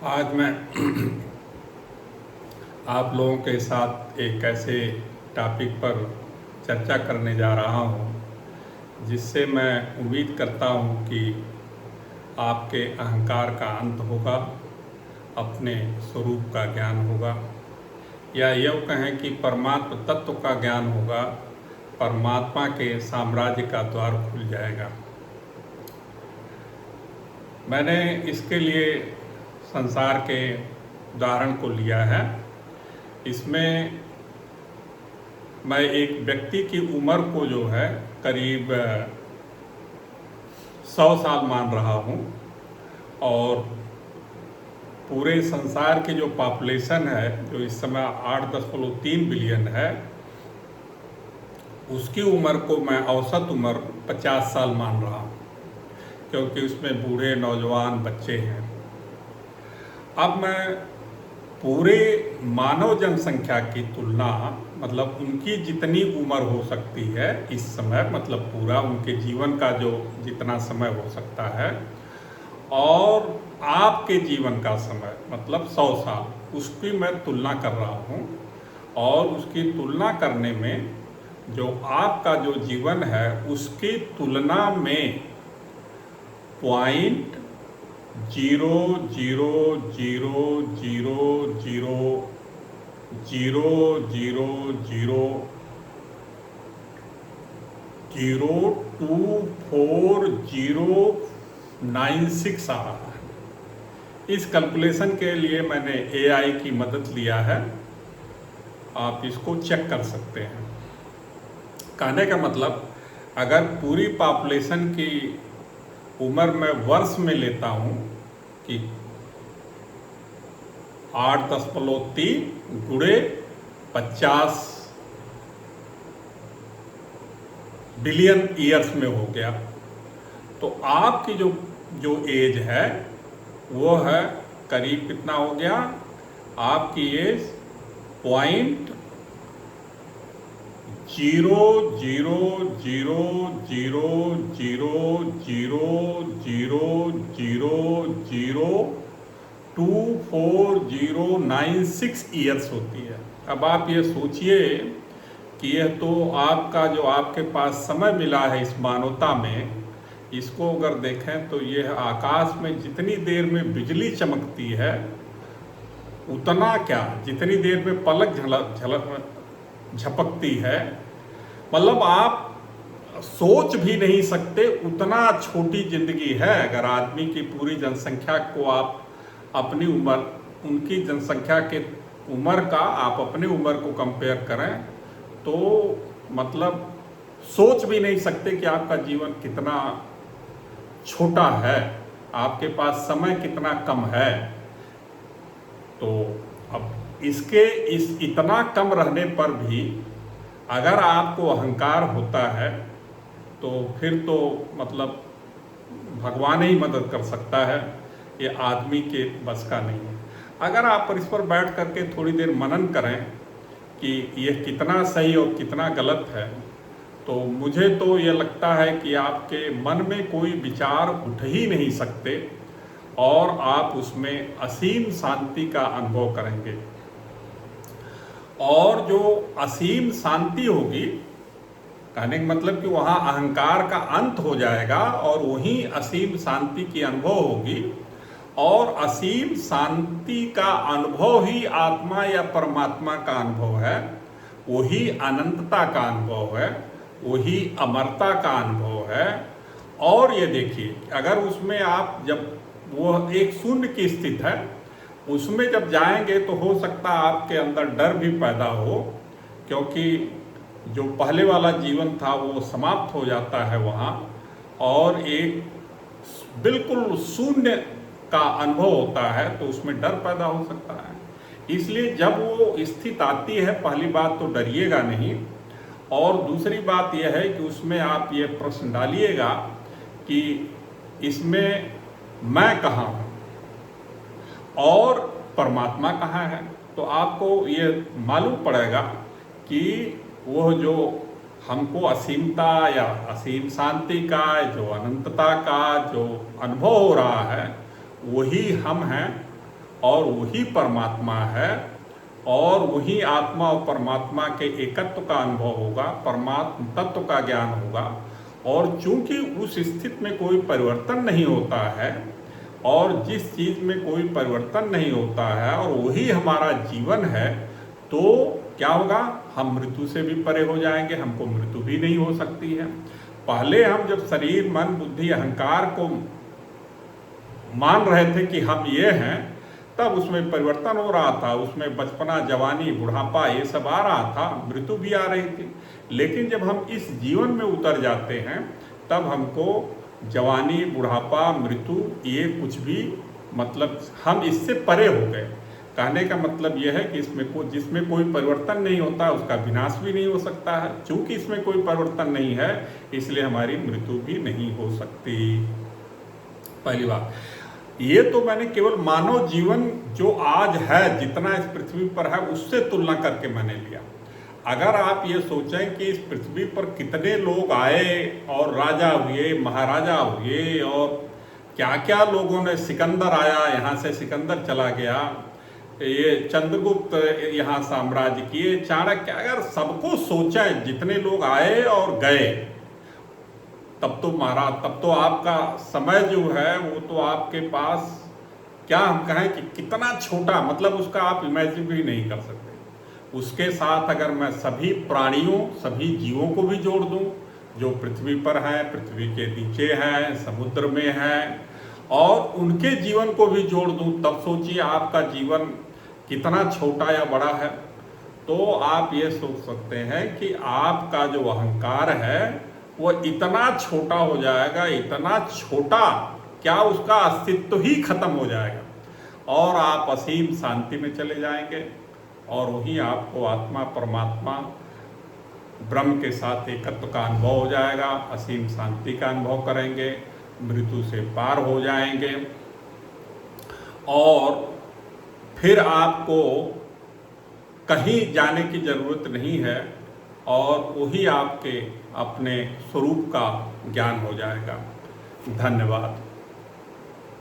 आज मैं आप लोगों के साथ एक ऐसे टॉपिक पर चर्चा करने जा रहा हूँ जिससे मैं उम्मीद करता हूँ कि आपके अहंकार का अंत होगा, अपने स्वरूप का ज्ञान होगा, या यूँ कहें कि परमात्म तत्व का ज्ञान होगा, परमात्मा के साम्राज्य का द्वार खुल जाएगा। मैंने इसके लिए संसार के उदाहरण को लिया है। इसमें मैं एक व्यक्ति की उम्र को जो है करीब 100 साल मान रहा हूँ, और पूरे संसार की जो पॉपुलेशन है, जो इस समय 8.3 बिलियन है, उसकी उम्र को मैं औसत उम्र 50 साल मान रहा हूँ, क्योंकि उसमें बूढ़े, नौजवान, बच्चे हैं। अब मैं पूरे मानव जनसंख्या की तुलना, मतलब उनकी जितनी उम्र हो सकती है इस समय, मतलब पूरा उनके जीवन का जो जितना समय हो सकता है, और आपके जीवन का समय मतलब 100 साल, उसकी मैं तुलना कर रहा हूँ। और उसकी तुलना करने में जो आपका जो जीवन है उसकी तुलना में 0.0000002496 आ रहा है। इस कैलकुलेशन के लिए मैंने एआई की मदद लिया है, आप इसको चेक कर सकते हैं। कहने का मतलब, अगर पूरी पॉपुलेशन की उम्र मैं वर्ष में लेता हूँ कि 8.3 गुणे 50 बिलियन ईयर्स में हो गया, तो आपकी जो एज है वो है करीब कितना हो गया, आपकी एज 0.0000002496 ईयर्स होती है। अब आप ये सोचिए कि यह तो आपका जो आपके पास समय मिला है इस मानवता में, इसको अगर देखें तो यह आकाश में जितनी देर में बिजली चमकती है उतना क्या, जितनी देर में पलक झपकती है, मतलब आप सोच भी नहीं सकते उतना छोटी जिंदगी है। अगर आदमी की पूरी जनसंख्या को आप अपनी उम्र, उनकी जनसंख्या के उम्र का आप अपनी उम्र को कंपेयर करें तो मतलब सोच भी नहीं सकते कि आपका जीवन कितना छोटा है, आपके पास समय कितना कम है। तो अब इस इतना कम रहने पर भी अगर आपको अहंकार होता है तो फिर तो मतलब भगवान ही मदद कर सकता है, ये आदमी के बस का नहीं है। अगर आप पर इस पर बैठ करके थोड़ी देर मनन करें कि यह कितना सही और कितना गलत है, तो मुझे तो ये लगता है कि आपके मन में कोई विचार उठ ही नहीं सकते और आप उसमें असीम शांति का अनुभव करेंगे। और जो असीम शांति होगी, कहने का मतलब कि वहाँ अहंकार का अंत हो जाएगा और वहीं असीम शांति की अनुभव होगी। और असीम शांति का अनुभव ही आत्मा या परमात्मा का अनुभव है, वही अनंतता का अनुभव है, वही अमरता का अनुभव है। और ये देखिए, अगर उसमें आप जब वो एक शून्य की स्थिति है, उसमें जब जाएंगे तो हो सकता है आपके अंदर डर भी पैदा हो, क्योंकि जो पहले वाला जीवन था वो समाप्त हो जाता है वहाँ, और एक बिल्कुल शून्य का अनुभव होता है, तो उसमें डर पैदा हो सकता है। इसलिए जब वो स्थिति आती है, पहली बात तो डरिएगा नहीं, और दूसरी बात यह है कि उसमें आप ये प्रश्न डालिएगा कि इसमें मैं कहाँ हूँ और परमात्मा कहाँ है। तो आपको ये मालूम पड़ेगा कि वह जो हमको असीमता या असीम शांति का, जो अनंतता का जो अनुभव हो रहा है, वही हम हैं। और वही परमात्मा है, और वही आत्मा और परमात्मा के एकत्व का अनुभव होगा, परमात्म तत्व का ज्ञान होगा। और चूंकि उस स्थिति में कोई परिवर्तन नहीं होता है, और जिस चीज़ में कोई परिवर्तन नहीं होता है और वही हमारा जीवन है, तो क्या होगा, हम मृत्यु से भी परे हो जाएंगे, हमको मृत्यु भी नहीं हो सकती है। पहले हम जब शरीर, मन, बुद्धि, अहंकार को मान रहे थे कि हम ये हैं, तब उसमें परिवर्तन हो रहा था, उसमें बचपना, जवानी, बुढ़ापा ये सब आ रहा था, मृत्यु भी आ रही थी। लेकिन जब हम इस जीवन में उतर जाते हैं, तब हमको जवानी, बुढ़ापा, मृत्यु ये कुछ भी, मतलब हम इससे परे हो गए। कहने का मतलब यह है कि जिसमें कोई परिवर्तन नहीं होता उसका विनाश भी नहीं हो सकता है। चूंकि इसमें कोई परिवर्तन नहीं है, इसलिए हमारी मृत्यु भी नहीं हो सकती। पहली बात ये तो मैंने केवल मानव जीवन जो आज है, जितना इस पृथ्वी पर है, उससे तुलना करके मैंने लिया। अगर आप ये सोचें कि इस पृथ्वी पर कितने लोग आए और राजा हुए, महाराजा हुए, और क्या क्या लोगों ने, सिकंदर आया यहाँ से, सिकंदर चला गया, ये चंद्रगुप्त यहाँ साम्राज्य किए, चाणक्य, अगर सबको सोचा, जितने लोग आए और गए, तब तो महाराज, तब तो आपका समय जो है वो तो आपके पास, क्या हम कहें कि कितना छोटा, मतलब उसका आप इमेजिन भी नहीं कर सकते। उसके साथ अगर मैं सभी प्राणियों, सभी जीवों को भी जोड़ दूं जो पृथ्वी पर हैं, पृथ्वी के नीचे हैं, समुद्र में हैं, और उनके जीवन को भी जोड़ दूं, तब सोचिए आपका जीवन कितना छोटा या बड़ा है। तो आप ये सोच सकते हैं कि आपका जो अहंकार है वो इतना छोटा हो जाएगा, इतना छोटा, क्या उसका अस्तित्व ही खत्म हो जाएगा, और आप असीम शांति में चले जाएंगे, और वही आपको आत्मा, परमात्मा, ब्रह्म के साथ एकत्व का अनुभव हो जाएगा, असीम शांति का अनुभव करेंगे, मृत्यु से पार हो जाएंगे, और फिर आपको कहीं जाने की जरूरत नहीं है, और वही आपके अपने स्वरूप का ज्ञान हो जाएगा। धन्यवाद।